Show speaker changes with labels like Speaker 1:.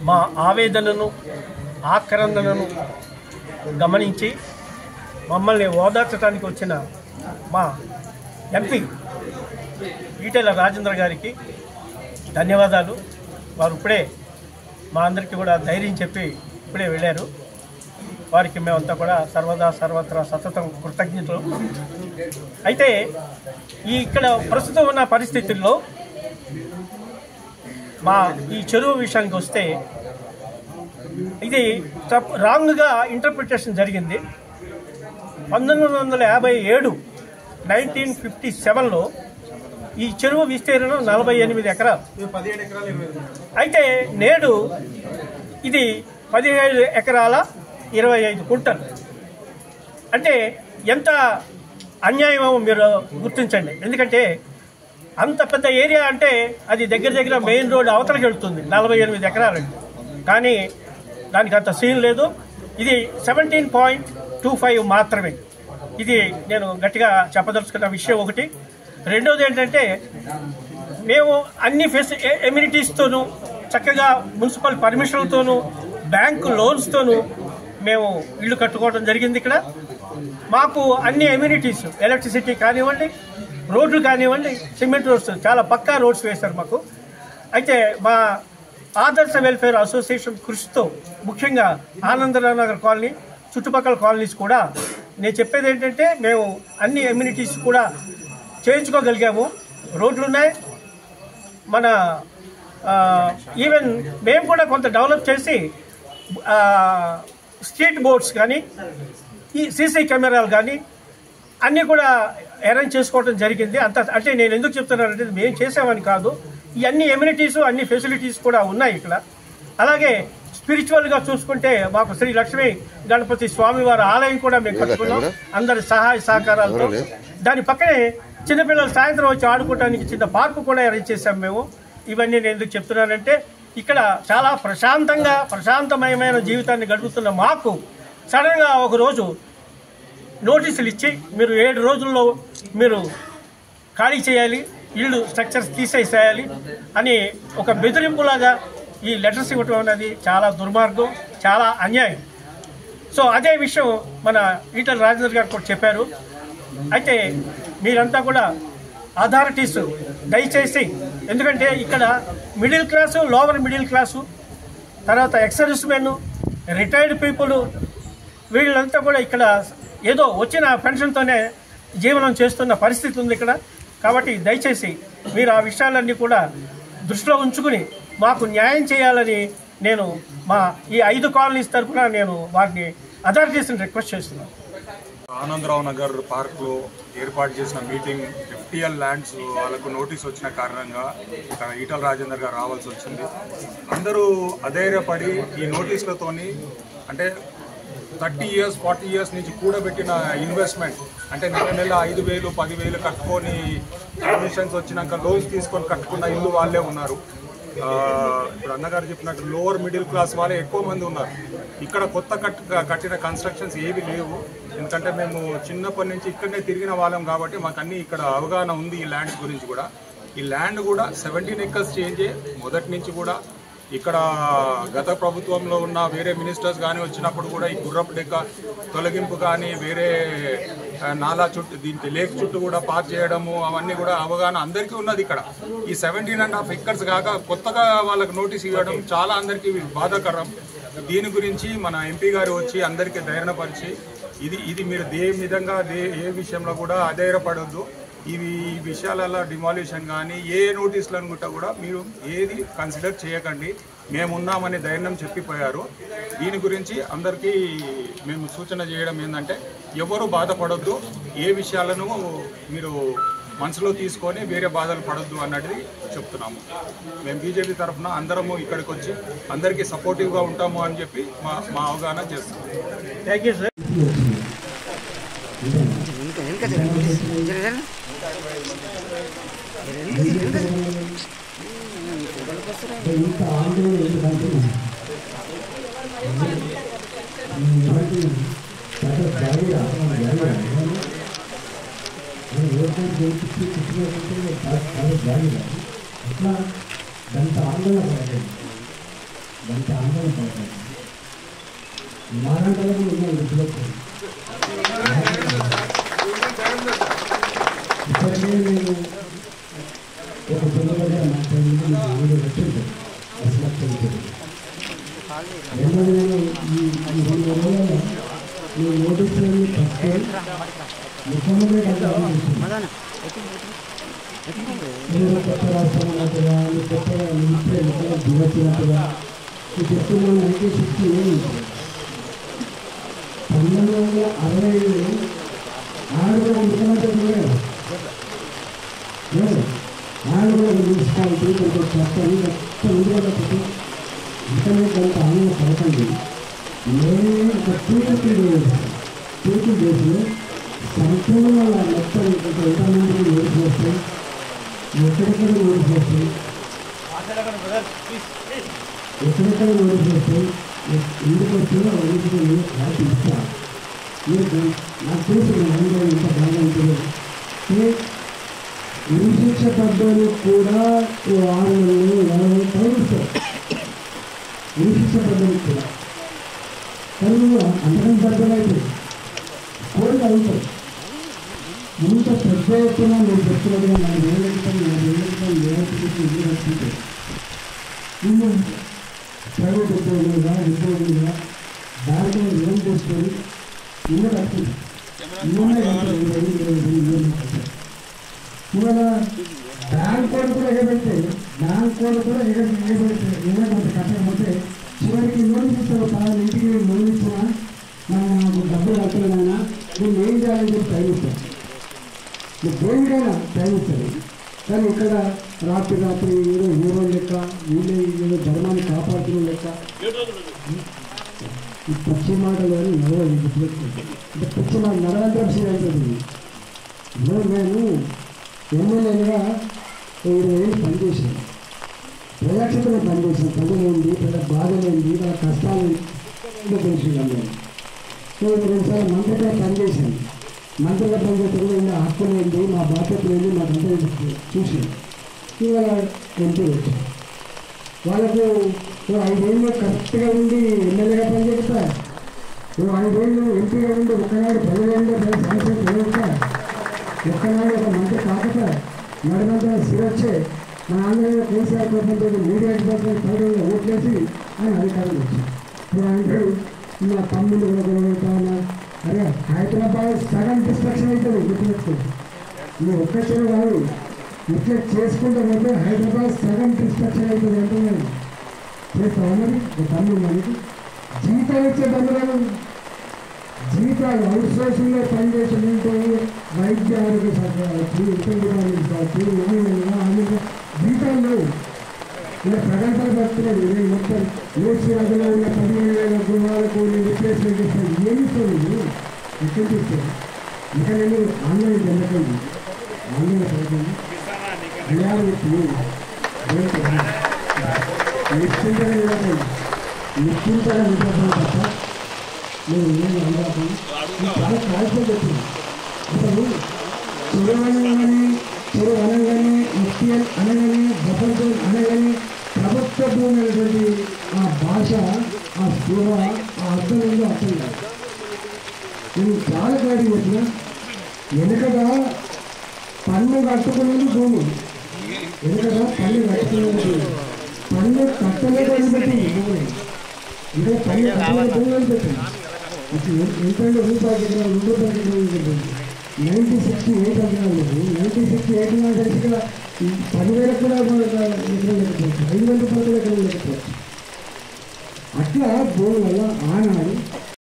Speaker 1: మా ఆవేదనను ఆక్రందనను గమనించి మమ్మల్ని ఓదార్చడానికి వచ్చిన మా ఎంపీ ఈటెల రాజేంద్ర గారికి ధన్యవాదాలు. వారు ఇప్పుడే మా అందరికీ కూడా ధైర్యం చెప్పి ఇప్పుడే వెళ్ళారు. వారికి మేమంతా కూడా సర్వదా సర్వత్రా సతతం కృతజ్ఞతలు. అయితే ఇక్కడ ప్రస్తుతం ఉన్న పరిస్థితుల్లో మా ఈ చెరువు విషయానికి వస్తే ఇది రాంగ్గా ఇంటర్ప్రిటేషన్ జరిగింది. 1957 ఈ చెరువు విస్తీర్ణం 48 ఎకరాలు. అయితే నేడు ఇది 17 ఎకరాల 25 కుంటలు. అంటే ఎంత అన్యాయమో మీరు గుర్తించండి. ఎందుకంటే అంత పెద్ద ఏరియా అంటే అది దగ్గర మెయిన్ రోడ్ అవతలకి వెళ్తుంది 48 ఎకరాలండి. కానీ దానికి అంత సీన్ లేదు. ఇది 17.25 మాత్రమే. ఇది నేను గట్టిగా చెప్పదలుచుకున్న విషయం ఒకటి. రెండోది ఏంటంటే మేము అన్ని ఎమ్యూనిటీస్తోనూ చక్కగా మున్సిపల్ పర్మిషన్లతోనూ బ్యాంకు లోన్స్తోనూ మేము ఇల్లు కట్టుకోవడం జరిగింది. ఇక్కడ మాకు అన్ని ఎమ్యూనిటీస్, ఎలక్ట్రిసిటీ కానివ్వండి, రోడ్లు కానివ్వండి, సిమెంట్ రోడ్స్, చాలా పక్కా రోడ్స్ వేశారు మాకు. అయితే మా ఆదర్శ వెల్ఫేర్ అసోసియేషన్ కృషితో ముఖ్యంగా ఆనందరావు నగర్ కాలనీ, చుట్టుపక్కల కాలనీస్ కూడా నేను చెప్పేది ఏంటంటే మేము అన్ని ఎమ్యూనిటీస్ కూడా చేయించుకోగలిగాము. రోడ్లు ఉన్నాయి. మన ఈవెన్ మేము కూడా కొంత డెవలప్ చేసి స్ట్రీట్ బోర్డ్స్ కానీ, ఈ సీసీ కెమెరాలు కానీ అన్నీ కూడా అరేంజ్ చేసుకోవడం జరిగింది. అంటే నేను ఎందుకు చెప్తున్నానంటే మేము చేసామని కాదు, ఈ అన్ని ఎమ్యూనిటీస్, అన్ని ఫెసిలిటీస్ కూడా ఉన్నాయి ఇక్కడ. అలాగే స్పిరిచువల్గా చూసుకుంటే మాకు శ్రీ లక్ష్మీ గణపతి స్వామివారి ఆలయం కూడా మేము కట్టుకున్నాం అందరి సహాయ సహకారాలతో. దాని పక్కనే చిన్నపిల్లలు సాయంత్రం వచ్చి ఆడుకోవడానికి చిన్న పార్కు కూడా అరేంజ్ చేశాం మేము. ఇవన్నీ నేను ఎందుకు చెప్తున్నానంటే ఇక్కడ చాలా ప్రశాంతమయమైన జీవితాన్ని గడుపుతున్న మాకు సడన్గా ఒకరోజు నోటీసులు ఇచ్చి మీరు 7 రోజుల్లో మీరు ఖాళీ చేయాలి, ఇల్లు స్ట్రక్చర్స్ తీసేసేయాలి అని ఒక బెదిరింపులాగా ఈ లెటర్స్ ఇవ్వటం అనేది చాలా దుర్మార్గం, చాలా అన్యాయం. సో అదే విషయం మన ఈటెల రాజేంద్ర గారు కూడా చెప్పారు. అయితే మీరంతా కూడా అథారిటీస్ దయచేసి, ఎందుకంటే ఇక్కడ middle class, lower middle class, తర్వాత ఎక్సర్విస్ మెన్, రిటైర్డ్ పీపుల్, వీళ్ళంతా కూడా ఇక్కడ ఏదో వచ్చిన పెన్షన్తోనే జీవనం చేస్తున్న పరిస్థితి ఉంది ఇక్కడ. కాబట్టి దయచేసి మీరు ఆ విషయాలన్నీ కూడా దృష్టిలో ఉంచుకుని మాకు న్యాయం చేయాలని నేను మా ఈ 5 కాలనీస్ తరఫున నేను వారిని అథారిటీస్ని రిక్వెస్ట్ చేస్తున్నాను.
Speaker 2: ఆనందరావు నగర్ పార్క్లో ఏర్పాటు చేసిన మీటింగ్ FTL ల్యాండ్స్ వాళ్ళకు నోటీస్ వచ్చిన కారణంగా ఇక్కడ ఈటెల రాజేందర్ గారు రావాల్సి వచ్చింది. అందరూ అధైర్యపడి ఈ నోటీసులతోని అంటే 30 years 40 years నుంచి కూడబెట్టిన ఇన్వెస్ట్మెంట్ అంటే నెల 5,000 10,000 కట్టుకొని కమిషన్స్ వచ్చినాక లోన్స్ తీసుకొని కట్టుకున్న ఇల్లు వాళ్ళే ఉన్నారు. ఇప్పుడు అన్నగారు చెప్పినట్టు లోవర్ మిడిల్ క్లాస్ వాళ్ళే ఎక్కువ మంది ఉన్నారు. ఇక్కడ కొత్త కట్టిన కన్స్ట్రక్షన్స్ ఏవి లేవు. ఎందుకంటే మేము చిన్నప్పటి నుంచి ఇక్కడనే తిరిగిన వాళ్ళం కాబట్టి మాకు అన్నీ ఇక్కడ అవగాహన ఉంది. ఈ ల్యాండ్స్ గురించి కూడా, ఈ ల్యాండ్ కూడా 17 acres చేంజే. మొదటి నుంచి కూడా ఇక్కడ గత ప్రభుత్వంలో ఉన్న వేరే మినిస్టర్స్ కానీ వచ్చినప్పుడు కూడా ఈ గుర్రపు డెక్క తొలగింపు కానీ, వేరే నాలా చుట్టూ దీనికి లేక్ చుట్టూ కూడా పార్క్ చేయడము, అవన్నీ కూడా అవగాహన అందరికీ ఉన్నది. ఇక్కడ ఈ 17.5 acres కాక కొత్తగా వాళ్ళకు నోటీస్ ఇవ్వడం చాలా అందరికీ బాధాకరం. దీని గురించి మన ఎంపీ గారు వచ్చి అందరికీ ధైర్యపరిచి ఇది మీరు ఏ విధంగా ఏ విషయంలో కూడా అధైర్యపడొద్దు. ఈ విషయాలలో డిమాలిషన్ కానీ ఏ నోటీసులు అనుకుంటా కూడా మీరు ఏది కన్సిడర్ చేయకండి, మేమున్నామని ధైర్యం చెప్పిపోయారు. దీని గురించి అందరికీ మేము సూచన చేయడం ఏంటంటే ఎవరు బాధపడొద్దు, ఏ విషయాలను మీరు మనసులో తీసుకొని వేరే బాధలు పడొద్దు అన్నది చెప్తున్నాము. మేము బీజేపీ తరఫున అందరము ఇక్కడికి వచ్చి అందరికీ సపోర్టివ్గా ఉంటాము అని చెప్పి మా అవగాహన చేస్తున్నాం.
Speaker 1: Thank you sir.
Speaker 3: గంట ఆందోళన పడకండి, గంట ఆందోళన పడకండి. మారంటలకు ఉన్నాయి గుర్తుపెట్టుకోండి. ఇప్పటికే నేను ఒక పిల్లల దగ్గర మాట్లాడింది మీకు వచ్చింది అసలు. రెండోది నేను ఈ 2 రోజులలో ఈ నోటీసులన్నీ పట్టుకొని ముఖ్యమంత్రి కంటే మీరు కొత్త రాష్ట్రం అన్నట్టుగా మీరు కొత్తగా నిలిపే ముఖ్యంగా దిగొచ్చినట్టుగా మీరు చెప్తున్నాను 1960 1965 ఆరుగురు ముఖ్యమంత్రి లేదు, ఆరుగురు మున్సిపాలిటీ కొంచెం చట్టం మొత్తం ఇండియాలో పెట్టి ఇంటర్నెట్ అంత ఆనంద పడకండి. నేను ఒక పూర్తి చేసి సంపూర్ణంగా మొత్తం ఎంతమందికి నోటీస్ వస్తాయి, ఎక్కడెక్కడ నోటీస్ వస్తాయి, ఎక్కడెక్కడ నోటీస్ వస్తాయి, ఎందుకు వచ్చినా అన్నింటికి నేను క్లారిటీ ఇస్తాను. మీరు నాకు తెలిసి నేను ఇంత బాగా ఉంటుంది. ఉరిశిక్ష పద్ధతులు కూడా 6 నెలలు 20 తగ్గిస్తారు. ఉరిశిక్ష పద్ధతులు కూడా తెలుగు అంతకం పద్ధతులు అయితే కోరిక అవుతాయి. ఇంత పెద్ద ఎత్తున మీరు చెప్తున్నట్టుగా 4 ఏళ్ళ క్రితం 4 ఇల్లు ప్రైవేట్ ఉద్యోగులుగా ఉద్యోగులుగా దాంట్లో రుణం చేసుకొని ఇల్లు కట్టుకుంది. ఇవాళ బ్యాంక్ కోడ్ కూడా ఎగబెడితే కొంత కట్టకపోతే చివరికి లోన్ ఇస్తారు. పలానా ఇంటికి లోన్ ఇచ్చినా నాకు డబ్బులు కట్టలేదైనా నేను ఏం చేయాలని చెప్పి టైం ఇస్తాను. మీరు దేనికైనా టైం ఇస్తారు. కానీ ఇక్కడ రాత్రి ఏదో హీరో లెక్క వీళ్ళు ఏదో ధర్మాన్ని కాపాడుతున్న లెక్క ఈ పిచ్చి మాటలు అని ఎవరో గుర్తుపెట్టుకుంటారు. అంటే పిచ్చి మాట నడవంతరం అవుతుంది. నేను ఎమ్మెల్యేగా 7 ఏళ్ళు పనిచేశాను, ప్రజాక్షేత్రంలో పనిచేశాను. ప్రజలేంది, ప్రజల బాధలేంది, వాళ్ళ కష్టాలు తెలిసిందండి. 2 సార్లు మంత్రిగా పనిచేశాను. మంత్రిగా పనిచేస్తే కూడా ఇలా హక్కులు ఏంటి, మా బాధ్యతలు ఏంటి మాకంతా చూసాను. ఇవాళ ఎంపీ వచ్చాను. వాళ్ళకు 5 ఏళ్ళు కరెక్ట్గా ఉండి ఎమ్మెల్యేగా పనిచేస్తా, 5 ఏళ్ళు ఎంపీగా ఉండి ఒక్కనాడు ప్రజలేందో సమస్యలు తెలియక ఒక్కనాడు ఒక మంత్రి కాకపోతే నడమంతా సిరొచ్చే మన ఆంధ్రలో కేసీఆర్ ప్రభుత్వం మీడియా డిపార్ట్మెంట్ పౌరులు ఓట్లేసి ఆయన అధికారం వచ్చింది. ఇప్పుడు అంటే మా తమ్ముళ్ళు కూడా గొడవతానా, అరే హైదరాబాద్ సగం డిస్ట్రక్షన్ అవుతుంది గుర్తుపెట్టుకోండి. మీరు ఒక్క చెరువు కాదు, ఇట్లా చేసుకుంటే పోతే హైదరాబాద్ సగం డిస్ట్రక్షన్ అవుతుంది అంటున్నాను. చేస్తామన్నది ఒక తమ్ముడు మనకి జీతాలు ఇచ్చే బంధువులు జీతాలు అవుట్సోర్సింగ్లో పనిచేసి ఉంటే వైద్య ఆరోగ్య శాఖ జీతాలు లేవు. ఇలా ప్రగల్భాలు పడుతున్నాడు. నేను మొత్తం లోక్సభలో ఉన్న 15,000 గృహాలకు నేను రిప్లేస్మెంట్ ఇస్తాను. ఏమి ఇస్తాను ఎక్కడ ఇస్తాను? ఇంకా నేను ఆన్లైన్ వెళ్ళకండి, ఆన్లైన్ పడకండి. నిశ్చింతగా నిలబడి నిశ్చింతగా నిలబడి తప్ప నేను ఏమి అనుకోను. చాలా క్లారిటీ చెప్తున్నాను. అసలు చెరువు అనగానే ముఖ్యం అనగానే బఫర్ అనగానే ప్రభుత్వ భూమి అనేటువంటి ఆ భాష, ఆ స్పృహ, ఆ అర్థం ఏందో అర్థం కాదు. నేను చాలా క్లారిటీ చెప్పిన. వెనుకగా పన్ను కట్టుకునేది భూమి, వెనుకగా పన్ను కట్టుకునేది పన్ను కట్టలేదు పెట్టింది భూమి. ఇదే పన్ను కట్టలేదు భూమి పెట్టింది. ఎంత రూపాయలు 2 రూపాయలు 1968 అంటున్నాను. 1968 నాకు తెలిసి 10,000 కూడా ఎక్కడ లేకపోవచ్చు, 5,000 రూపాయలు ఎక్కడ లేకపోవచ్చు. అట్లా భూమి వల్ల ఆనాడు